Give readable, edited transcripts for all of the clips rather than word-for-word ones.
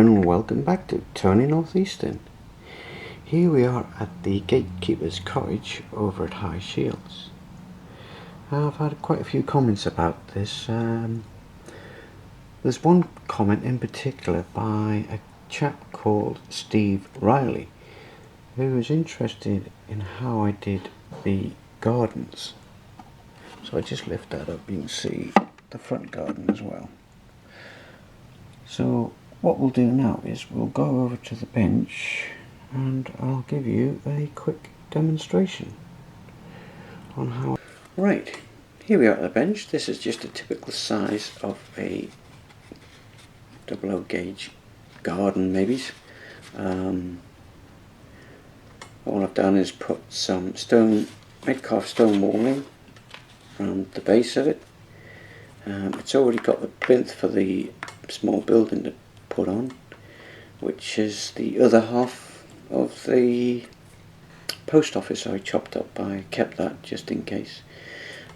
and welcome back to Tony Northeastern. Here we are at the gatekeeper's cottage over at High Shields. I've had quite a few comments about this. There's one comment in particular by a chap called Steve Riley, who was interested in how I did the gardens. So I just lift that up, you can see the front garden as well. So what we'll do now is we'll go over to the bench and I'll give you a quick demonstration on how. Right, here we are at the bench. This is just a typical size of a 00 gauge garden maybe. All I've done is put some mid-calf stone walling around the base of it. It's already got the plinth for the small building to put on, which is the other half of the post office I chopped up. I kept that just in case.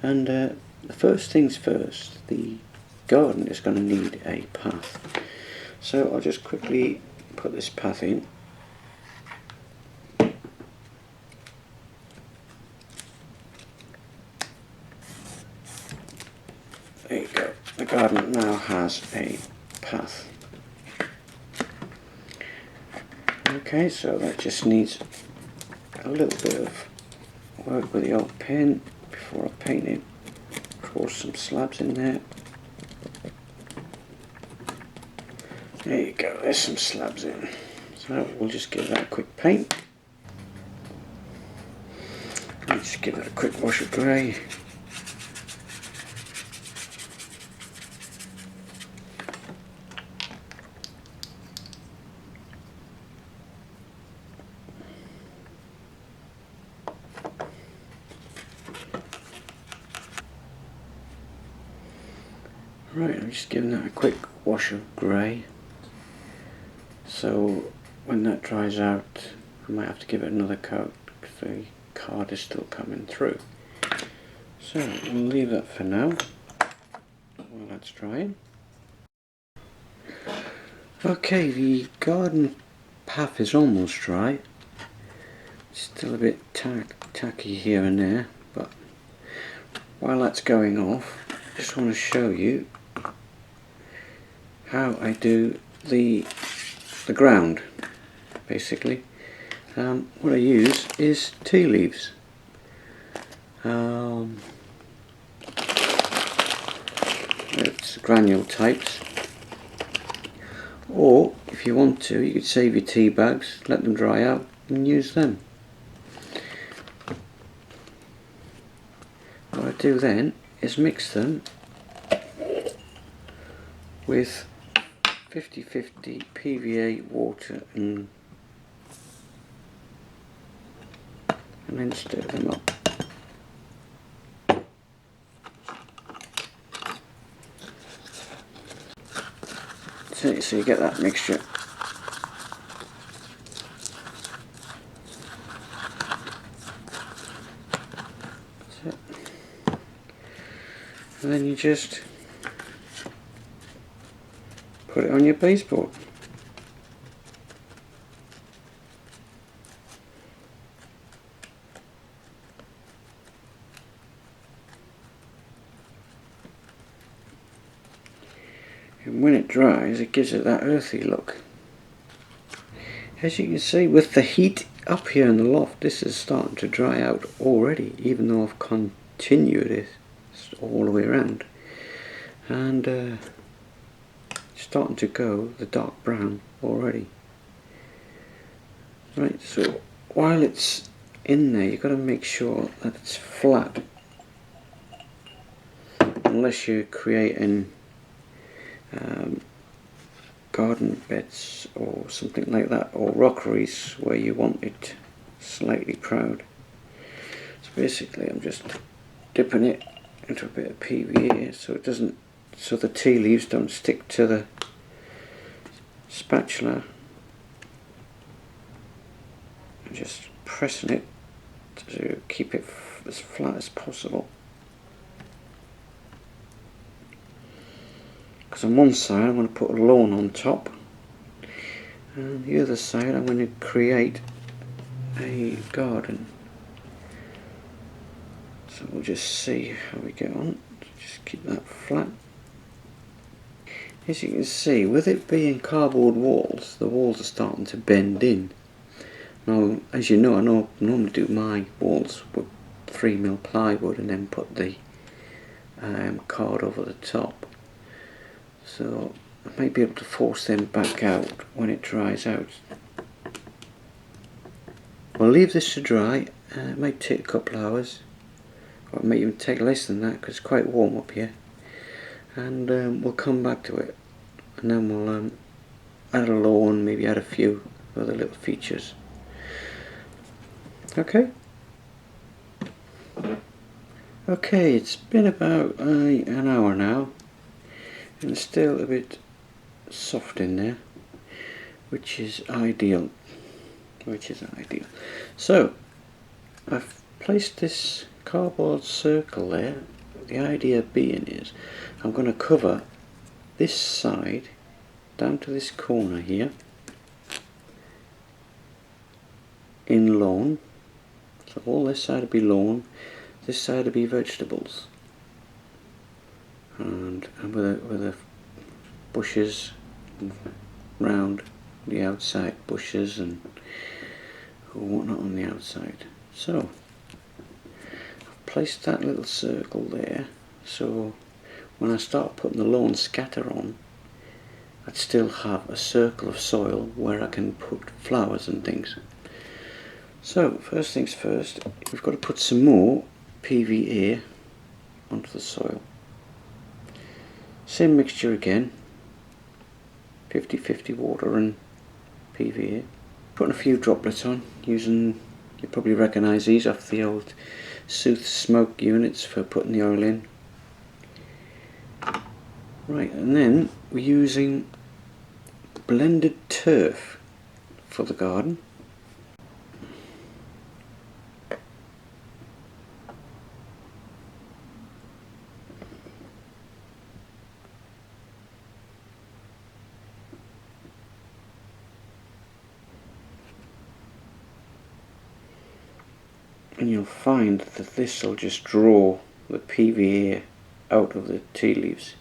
And the first things first, the garden is going to need a path. So I'll just quickly put this path in. There you go. The garden now has a path. Okay, so that just needs a little bit of work with the old pen before I paint it. Draw some slabs in there. There you go, there's some slabs in. So we'll just give that a quick paint. Let's give it a quick wash of grey. Right, I'm just giving that a quick wash of grey. So when that dries out, I might have to give it another coat because the card is still coming through. So we'll leave that for now while that's drying. Okay, the garden path is almost dry. It's still a bit tacky here and there, but while that's going off, I just want to show you how I do the ground. Basically, what I use is tea leaves. It's granule types, or if you want to, you could save your tea bags, let them dry out, and use them. What I do then is mix them with 50-50 PVA water and then stir them up. So you get that mixture. And then you just put it on your baseboard. And when it dries, it gives it that earthy look. As you can see, with the heat up here in the loft, this is starting to dry out already, even though I've continued it all the way around. And it's starting to go the dark brown already. Right, so while it's in there, you've got to make sure that it's flat. Unless you're creating garden beds or something like that, or rockeries where you want it slightly proud. So basically I'm just dipping it into a bit of PVA so the tea leaves don't stick to the spatula, and just pressing it to keep it as flat as possible. Because on one side I want to put a lawn on top, and the other side I'm going to create a garden. So we'll just see how we get on. Just keep that flat. As you can see, with it being cardboard walls, the walls are starting to bend in. Now, as you know, I normally do my walls with 3mm plywood and then put the card over the top. So I may be able to force them back out when it dries out. I'll leave this to dry. It might take a couple of hours, or it may even take less than that because it's quite warm up here. And we'll come back to it, and then we'll add a lawn, maybe add a few other little features. Okay. Okay, it's been about an hour now, and it's still a bit soft in there, which is ideal. So I've placed this cardboard circle there. The idea being is I'm going to cover this side down to this corner here in lawn. So all this side will be lawn, this side will be vegetables, and with the bushes round the outside, bushes and whatnot on the outside. So I've placed that little circle there, so when I start putting the lawn scatter on, I'd still have a circle of soil where I can put flowers and things. So first things first, we've got to put some more PVA onto the soil. Same mixture again, 50-50 water and PVA. Putting a few droplets on, using, you probably recognise these off the old Sooth smoke units for putting the oil in. Right, and then we're using blended turf for the garden. And you'll find that this will just draw the PVA out of the tea leaves.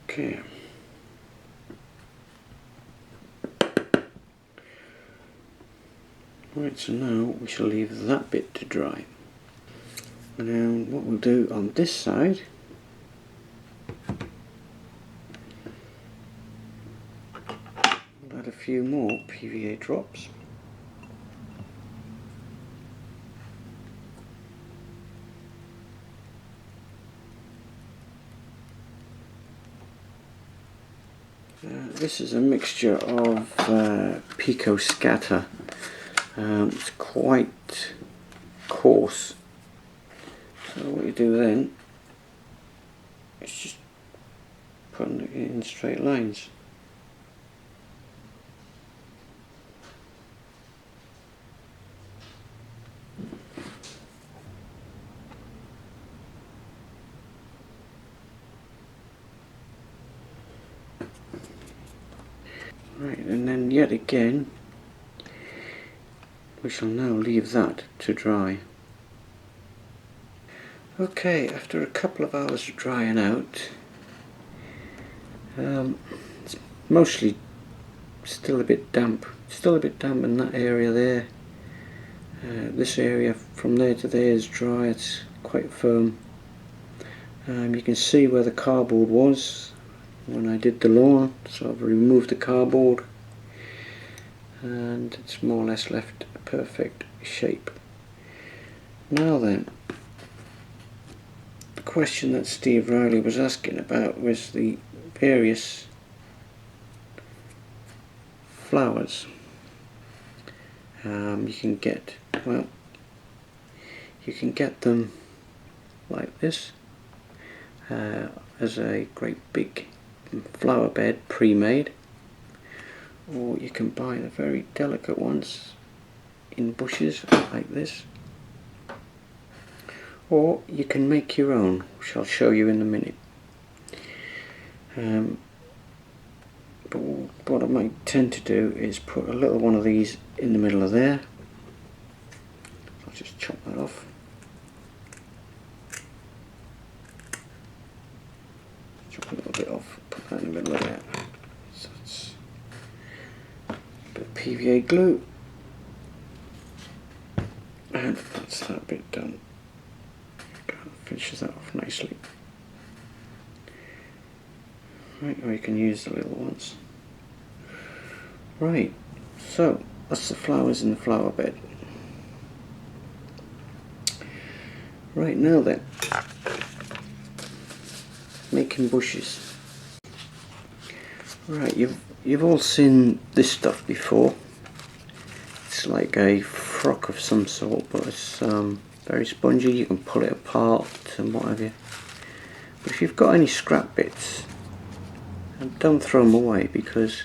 Okay. Right, so now we shall leave that bit to dry. And now what we'll do on this side, we'll add a few more PVA drops. This is a mixture of Pico Scatter. It's quite coarse. So what you do then is just putting it in straight lines. Right, and then yet again we shall now leave that to dry. Okay, after a couple of hours of drying out, it's mostly still a bit damp. Still a bit damp in that area there. This area from there to there is dry, it's quite firm. You can see where the cardboard was when I did the lawn, so I've removed the cardboard and it's more or less left a perfect shape. Now then, the question that Steve Riley was asking about was the various flowers. You can get, well, you can get them like this as a great big flower bed pre-made, or you can buy the very delicate ones in bushes like this, or you can make your own, which I'll show you in a minute. But what I might tend to do is put a little one of these in the middle of there. I'll just chop that off. Chop a little bit off, put that in the middle of there. So it's a bit of PVA glue. And that's that bit done. Finishes that off nicely. Right, or you can use the little ones. Right, so that's the flowers in the flower bed. Right, now then, making bushes. Right, you've all seen this stuff before. It's like a frock of some sort, but it's very spongy. You can pull it apart and what have you. But if you've got any scrap bits, don't throw them away, because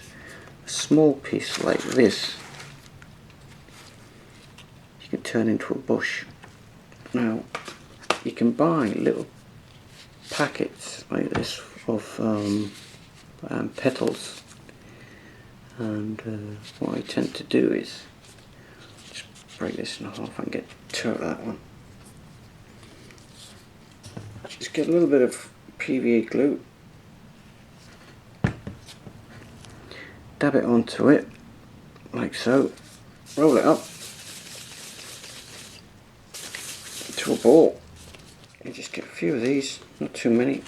a small piece like this you can turn into a bush. Now you can buy little packets like this of petals, and what I tend to do is just break this in half and get two of that one. Just get a little bit of PVA glue, dab it onto it like so, roll it up to a ball, and just get a few of these, not too many.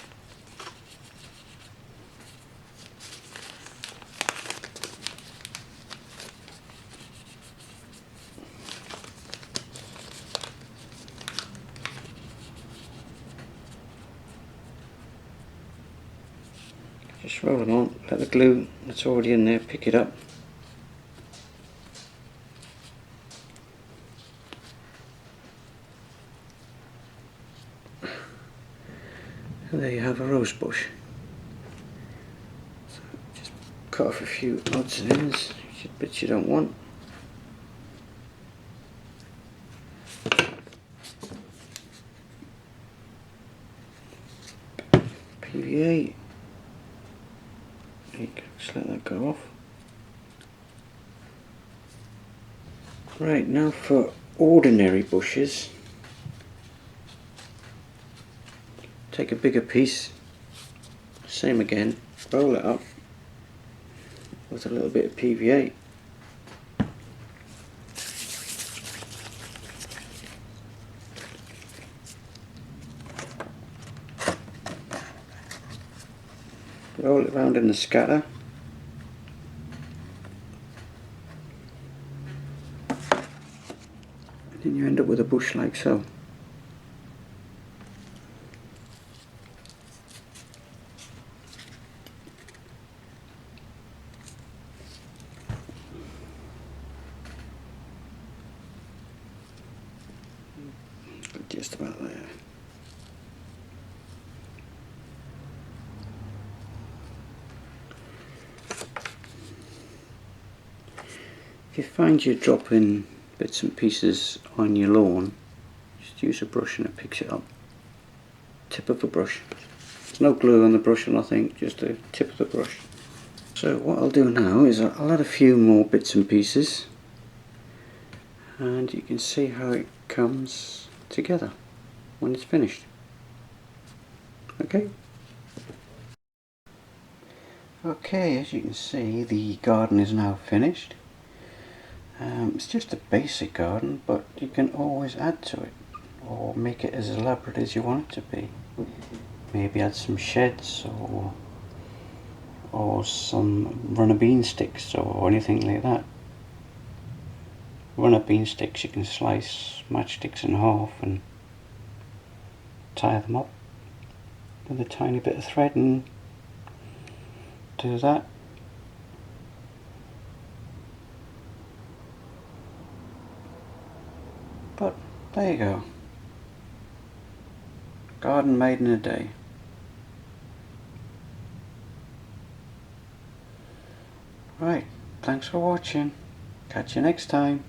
Just roll them on, let the glue that's already in there pick it up. And there you have a rose bush. So just cut off a few odds and ends, bits you don't want. PVA. Just let that go off. Right, now for ordinary bushes. Take a bigger piece, same again, roll it up with a little bit of PVA. Roll it around in the scatter. And then you end up with a bush like so. Just about there. If you find you're dropping bits and pieces on your lawn, just use a brush and it picks it up. Tip of a brush. There's no glue on the brush or nothing, just the tip of the brush. So what I'll do now is I'll add a few more bits and pieces, and you can see how it comes together when it's finished. Okay? Okay, as you can see, the garden is now finished. It's just a basic garden, but you can always add to it or make it as elaborate as you want it to be. Maybe add some sheds or some runner bean sticks or anything like that. Runner bean sticks, you can slice matchsticks in half and tie them up with a tiny bit of thread and do that. But there you go. Garden made in a day. Right, thanks for watching. Catch you next time.